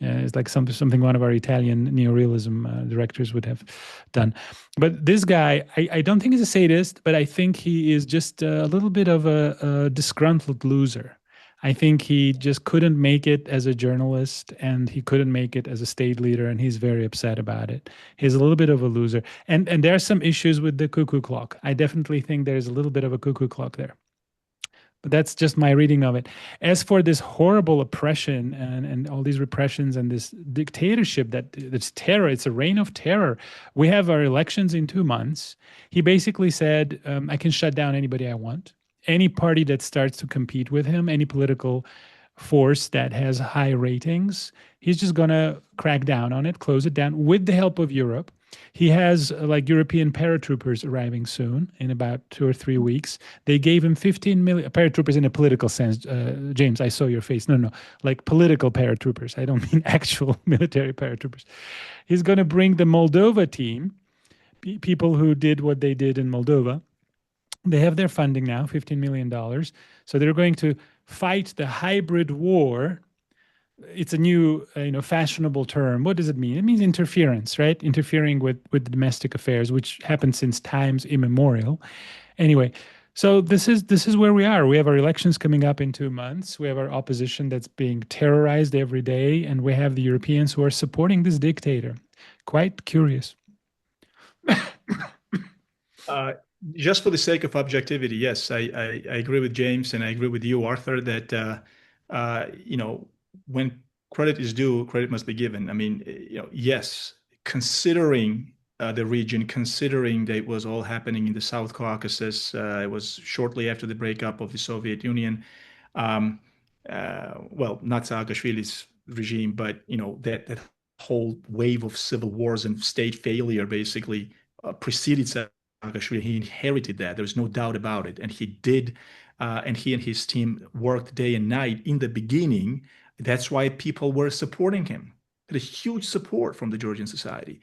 It's like something one of our Italian neorealism directors would have done. But this guy, I don't think he's a sadist, but I think he is just a little bit of a disgruntled loser. I think he just couldn't make it as a journalist and he couldn't make it as a state leader, and he's very upset about it. He's a little bit of a loser. And there are some issues with the cuckoo clock. I definitely think there's a little bit of a cuckoo clock there. But that's just my reading of it. As for this horrible oppression and all these repressions and this dictatorship that's terror, it's a reign of terror. We have our elections in 2 months. He basically said, I can shut down anybody I want. Any party that starts to compete with him, any political force that has high ratings, he's just going to crack down on it, close it down with the help of Europe. He has like European paratroopers arriving soon in about 2 or 3 weeks. They gave him 15 million paratroopers in a political sense. James, I saw your face. No, like political paratroopers. I don't mean actual military paratroopers. He's going to bring the Moldova team, people who did what they did in Moldova. They have their funding now, $15 million. So they're going to fight the hybrid war. It's a new, fashionable term. What does it mean? It means interference, right? Interfering with domestic affairs, which happened since times immemorial. Anyway, so this is where we are. We have our elections coming up in 2 months. We have our opposition that's being terrorized every day, and we have the Europeans who are supporting this dictator. Quite curious. Just for the sake of objectivity, yes, I agree with James and I agree with you, Arthur, that when credit is due, credit must be given. I mean, yes, considering the region, considering that it was all happening in the South Caucasus, it was shortly after the breakup of the Soviet Union. Well, not Saakashvili's regime, but that whole wave of civil wars and state failure basically preceded Saakashvili. He inherited that. There's no doubt about it, and he did. And he and his team worked day and night in the beginning. That's why people were supporting him. Had a huge support from the Georgian society.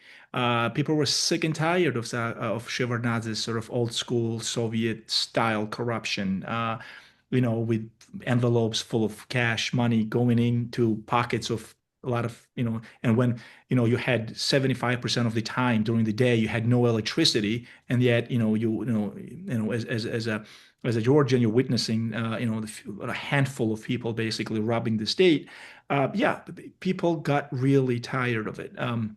People were sick and tired of Shevardnadze's sort of old school Soviet style corruption. With envelopes full of cash money going into pockets of a lot of, and when, you had 75% of the time during the day, you had no electricity, and yet, as a Georgian, you're witnessing, a handful of people basically robbing the state. Yeah, people got really tired of it. It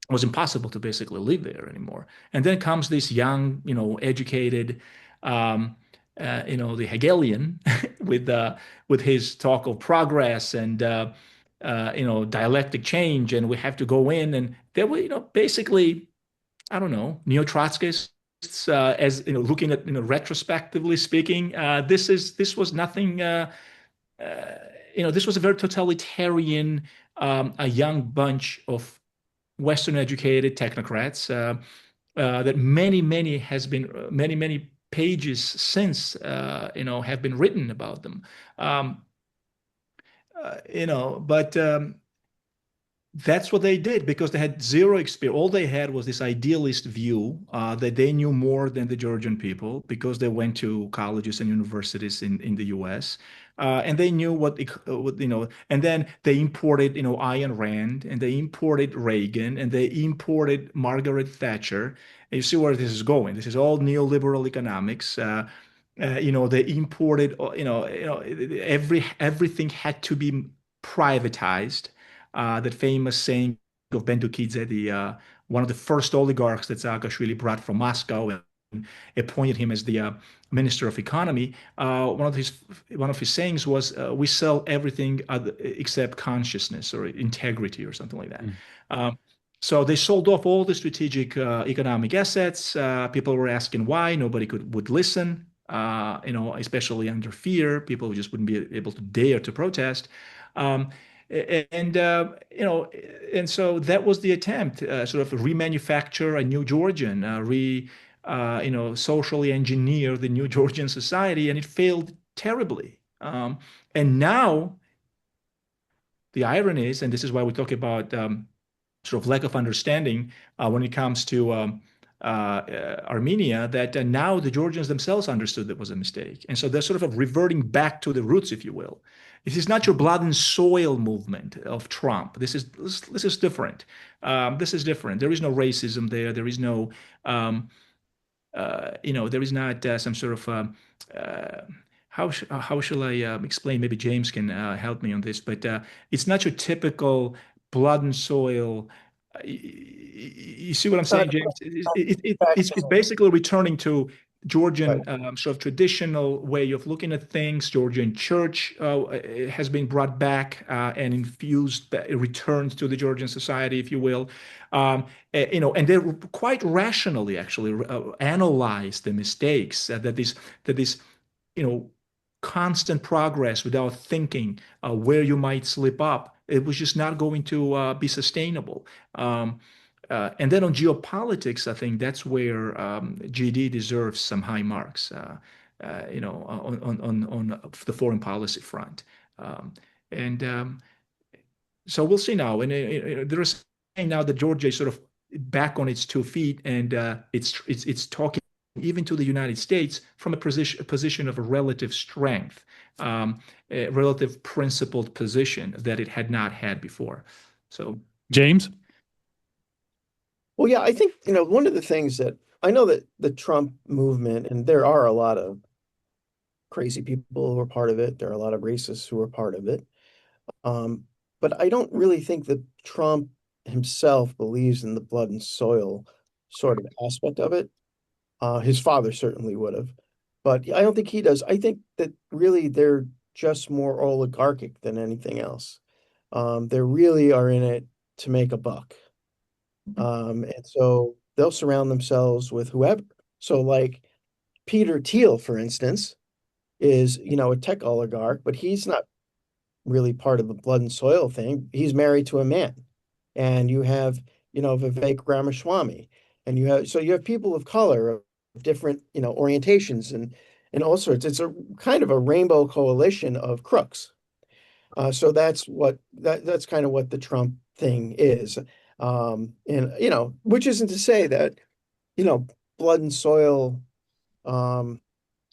was impossible to basically live there anymore. And then comes this young, educated, the Hegelian with his talk of progress and dialectic change, and we have to go in, and there were, basically, I don't know, neo-Trotskyists, as looking at, retrospectively speaking, this was nothing. This was a very totalitarian, a young bunch of Western educated technocrats that many pages since have been written about them. Um, but that's what they did because they had zero experience. All they had was this idealist view that they knew more than the Georgian people because they went to colleges and universities in the US. And they knew and then they imported, Ayn Rand, and they imported Reagan, and they imported Margaret Thatcher. And you see where this is going. This is all neoliberal economics. They imported, everything had to be privatized. That famous saying of Bendukidze, the one of the first oligarchs that Saakashvili brought from Moscow and appointed him as the minister of economy. One of his sayings was, "We sell everything except consciousness or integrity or something like that." Mm. So they sold off all the strategic economic assets. People were asking why. Nobody would listen. Especially under fear, people just wouldn't be able to dare to protest. Um, and so that was the attempt, sort of remanufacture a new Georgian, socially engineer the new Georgian society, and it failed terribly. And now the irony is, and this is why we talk about sort of lack of understanding when it comes to Armenia, that now the Georgians themselves understood that was a mistake. And so they're sort of reverting back to the roots, if you will. This is not your blood and soil movement of Trump. This is different. This is different. There is no racism there. There is no, there is not some sort of how shall I explain? Maybe James can help me on this, but it's not your typical blood and soil. You see what I'm saying, James? It's basically returning to Georgian sort of traditional way of looking at things. Georgian church has been brought back and infused, returned to the Georgian society, if you will. And they quite rationally actually analyze the mistakes that this constant progress without thinking where you might slip up. It was just not going to be sustainable. And then on geopolitics, I think that's where GD deserves some high marks. On the foreign policy front. And so we'll see now. And there is saying now that Georgia is sort of back on its 2 feet, and it's talking even to the United States from a position of a relative strength, a relative principled position that it had not had before. So, James? Well, yeah, I think, one of the things that I know that the Trump movement, and there are a lot of crazy people who are part of it, there are a lot of racists who are part of it. But I don't really think that Trump himself believes in the blood and soil sort of aspect of it. His father certainly would have, but I don't think he does. I think that really they're just more oligarchic than anything else. They really are in it to make a buck. And so they'll surround themselves with whoever. So like Peter Thiel, for instance, is, a tech oligarch, but he's not really part of the blood and soil thing. He's married to a man. And you have, Vivek Ramaswamy. And you have people of color of different, orientations and all sorts. It's a kind of a rainbow coalition of crooks. So that's kind of what the Trump thing is. And which isn't to say that, blood and soil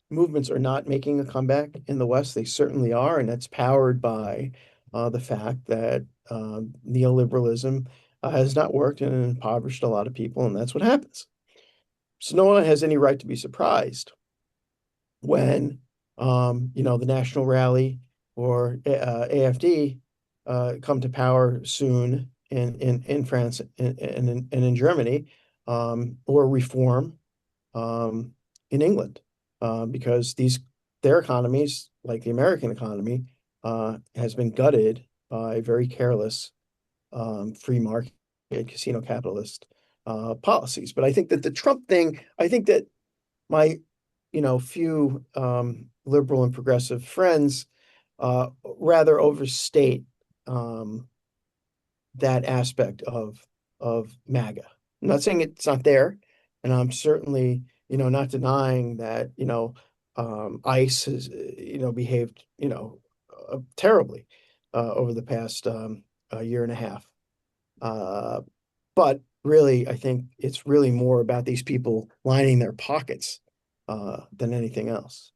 movements are not making a comeback in the West. They certainly are, and that's powered by the fact that neoliberalism has not worked and impoverished a lot of people, and that's what happens. So no one has any right to be surprised when the National Rally or AFD come to power soon in France and in Germany, or reform in England, because their economies, like the American economy, has been gutted by very careless free market casino capitalist policies. But I think that the Trump thing, I think that my few liberal and progressive friends rather overstate that aspect of MAGA. I'm not saying it's not there, and I'm certainly not denying that, ICE has, behaved, terribly over the past year and a half. Uh, but really, I think it's really more about these people lining their pockets than anything else.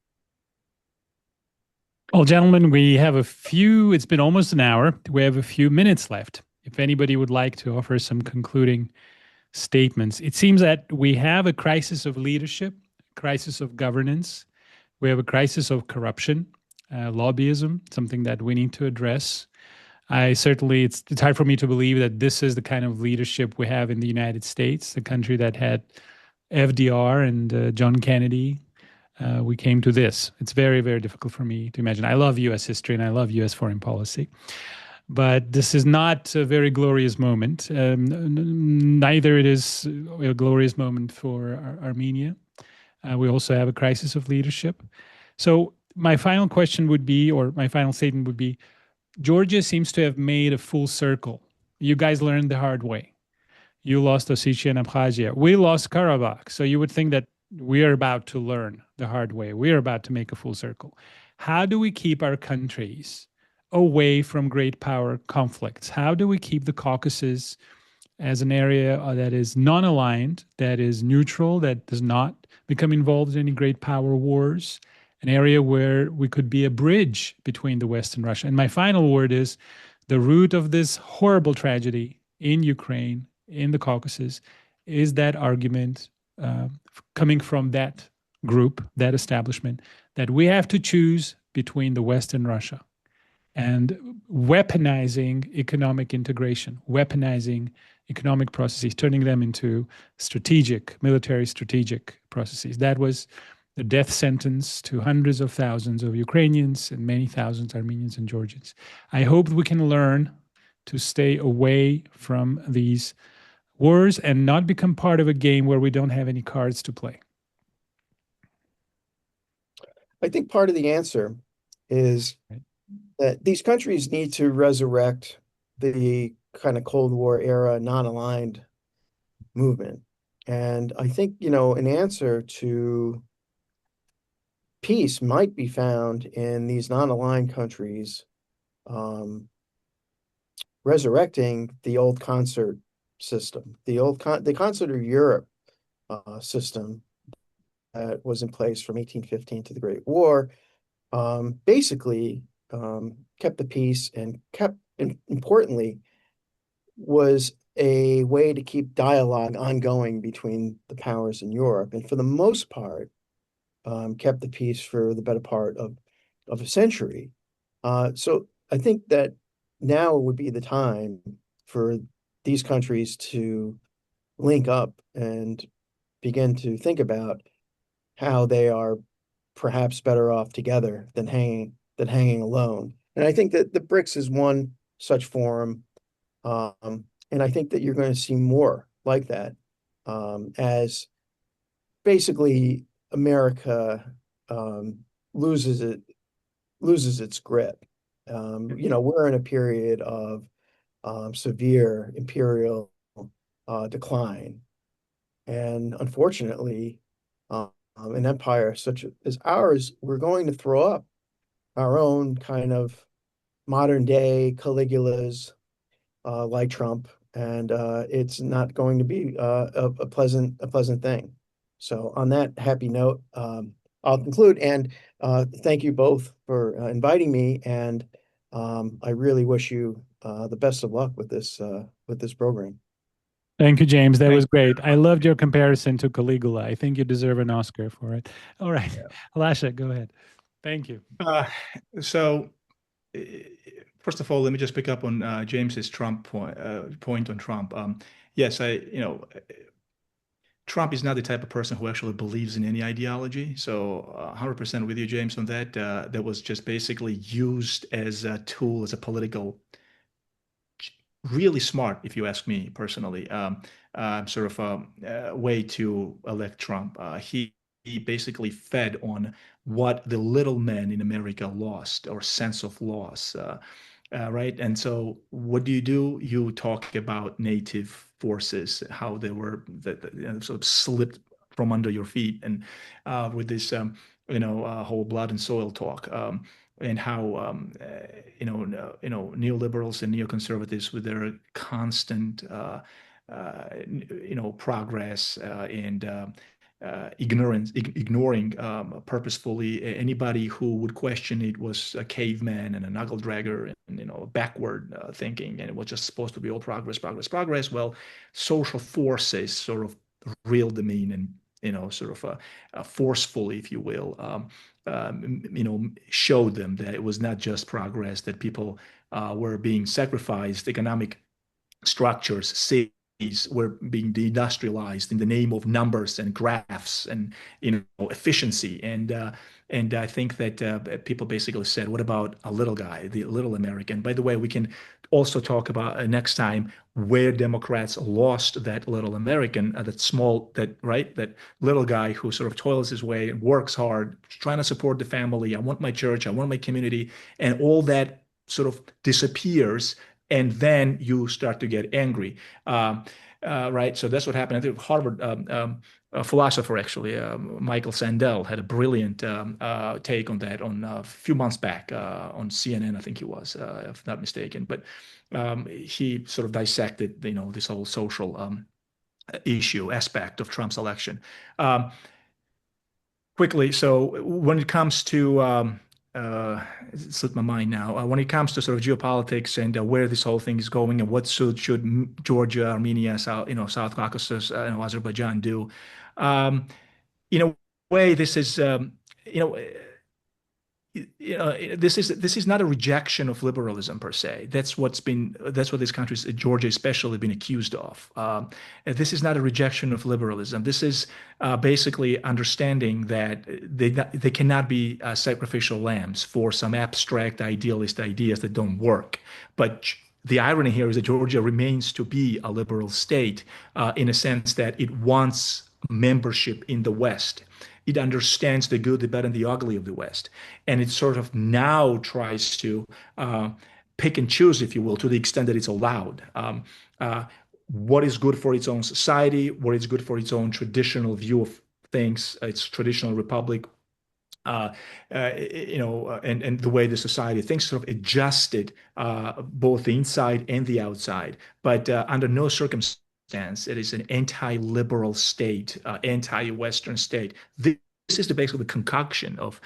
Well, gentlemen, it's been almost an hour. We have a few minutes left. If anybody would like to offer some concluding statements, it seems that we have a crisis of leadership, crisis of governance. We have a crisis of corruption, lobbyism, something that we need to address. It's hard for me to believe that this is the kind of leadership we have in the United States, the country that had FDR and John Kennedy. We came to this. It's very, very difficult for me to imagine. I love U.S. history and I love U.S. foreign policy, but this is not a very glorious moment. Neither it is a glorious moment for Armenia. We also have a crisis of leadership. So my final question would be, or my final statement would be, Georgia seems to have made a full circle. You guys learned the hard way. You lost Ossetia and Abkhazia. We lost Karabakh. So you would think that we are about to learn the hard way. We are about to make a full circle. How do we keep our countries away from great power conflicts? How do we keep the Caucasus as an area that is non-aligned, that is neutral, that does not become involved in any great power wars, an area where we could be a bridge between the West and Russia? And my final word is the root of this horrible tragedy in Ukraine, in the Caucasus, is that argument coming from that group, that establishment, that we have to choose between the West and Russia, and weaponizing economic integration, weaponizing economic processes, turning them into military strategic processes. That was the death sentence to hundreds of thousands of Ukrainians and many thousands of Armenians and Georgians. I hope we can learn to stay away from these wars and not become part of a game where we don't have any cards to play. I think part of the answer is that these countries need to resurrect the kind of Cold War era non-aligned movement. And I think, an answer to peace might be found in these non-aligned countries resurrecting the old concert system, the concert of Europe system that was in place from 1815 to the Great War, basically kept the peace and importantly, was a way to keep dialogue ongoing between the powers in Europe, and for the most part, kept the peace for the better part of a century. So I think that now would be the time for these countries to link up and begin to think about how they are perhaps better off together than hanging alone. And I think that the BRICS is one such forum, and I think that you're going to see more like that as basically America loses its grip. We're in a period of severe imperial decline, and unfortunately, an empire such as ours, we're going to throw up our own kind of modern day Caligulas like Trump, and it's not going to be a pleasant thing. So on that happy note, I'll conclude, and thank you both for inviting me, and I really wish you the best of luck with this program. Thank you, James. That was great. I loved your comparison to Caligula. I think you deserve an Oscar for it. All right. Yeah. Lasha, go ahead. Thank you. So, first of all, let me just pick up on James's Trump point on Trump. Yes, Trump is not the type of person who actually believes in any ideology. So 100% with you, James, on that. That was just basically used as a tool, as a political, really smart, if you ask me personally, sort of a way to elect Trump. He basically fed on what the little man in America lost, or sense of loss. Right. And so what do? You talk about native forces, how they were sort of slipped from under your feet, and with this whole blood and soil talk. And how neoliberals and neoconservatives with their constant progress and ignoring purposefully anybody who would question it was a caveman and a knuckle dragger and backward thinking, and it was just supposed to be all progress, progress, progress. Well, social forces sort of reeled them in and sort of forcefully, if you will, showed them that it was not just progress, that people were being sacrificed, economic structures, cities were being deindustrialized in the name of numbers and graphs and efficiency. And I think that people basically said, "What about a little guy, the little American?" By the way, we can also talk about next time where Democrats lost that little American, that little guy who sort of toils his way and works hard, trying to support the family. I want my church, I want my community, and all that sort of disappears, and then you start to get angry, right? So that's what happened. I think Harvard a philosopher, actually, Michael Sandel, had a brilliant take on that on a few months back on CNN, I think he was, if not mistaken. But he sort of dissected, this whole social issue aspect of Trump's election. Quickly, so when it comes to it slipped my mind now. When it comes to sort of geopolitics and where this whole thing is going and what should Georgia, Armenia, South Caucasus, Azerbaijan do? In a way, this is this is not a rejection of liberalism per se. That's what this country, Georgia especially, been accused of. This is not a rejection of liberalism. This is basically understanding that they cannot be sacrificial lambs for some abstract idealist ideas that don't work. But the irony here is that Georgia remains to be a liberal state in a sense that it wants membership in the West. It understands the good, the bad, and the ugly of the West. And it sort of now tries to pick and choose, if you will, to the extent that it's allowed. What is good for its own society, what is good for its own traditional view of things, its traditional republic, and the way the society thinks, sort of adjusted both the inside and the outside. But under no circumstance, it is an anti-liberal state, anti-Western state. This is basically the concoction of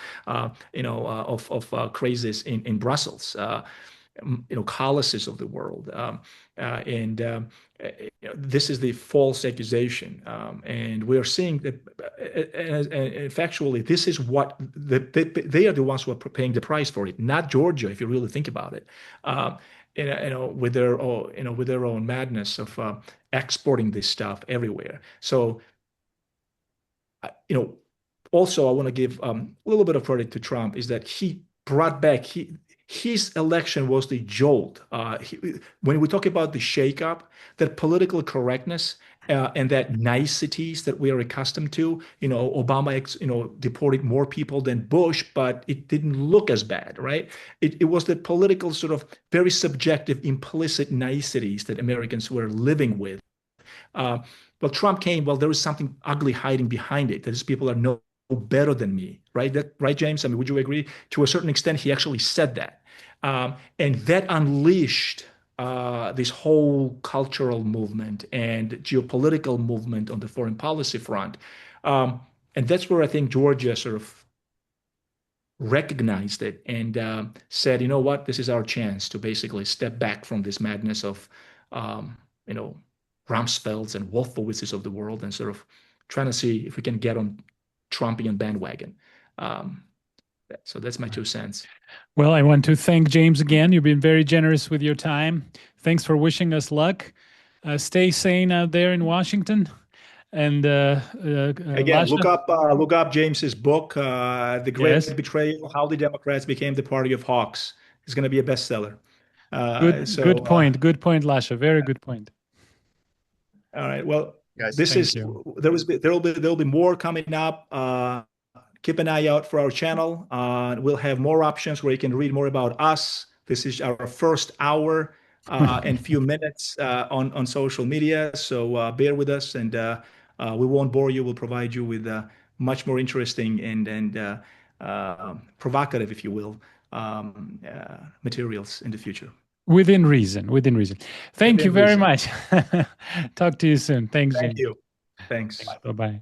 crazes in Brussels, Caucuses of the world, and this is the false accusation, and we are seeing that, and factually, this is what they are the ones who are paying the price for it, not Georgia, if you really think about it. With their own madness of exporting this stuff everywhere. So, also I want to give a little bit of credit to Trump, is that he brought back his election was the jolt. When we talk about the shakeup, that political correctness and that niceties that we are accustomed to, Obama, deported more people than Bush, but it didn't look as bad, right? It was the political sort of very subjective, implicit niceties that Americans were living with. Well, Trump came, well, there was something ugly hiding behind it. That is, people are no better than me, right? Right, James? I mean, would you agree? To a certain extent, he actually said that. And that unleashed this whole cultural movement and geopolitical movement on the foreign policy front. And that's where I think Georgia sort of recognized it and said, you know what, this is our chance to basically step back from this madness of, Rumsfelds and Wolfowitzes of the world and sort of trying to see if we can get on Trumpian bandwagon. So that's my 2 cents. Well, I want to thank James again. You've been very generous with your time. Thanks for wishing us luck. Stay sane out there in Washington. And again, Lasha, look up James's book, "The Great Betrayal: How the Democrats Became the Party of Hawks." It's going to be a bestseller. Good point. Good point, Lasha. Very good point. All right. Well, Guys, there'll be more coming up. Keep an eye out for our channel. We'll have more options where you can read more about us. This is our first hour and few minutes on social media. So bear with us, and We won't bore you. We'll provide you with much more interesting and provocative, if you will, materials in the future. Within reason, within reason. Thank you Within very reason. much. Talk to you soon. Thanks, Thank James. you. Thanks. Bye-bye.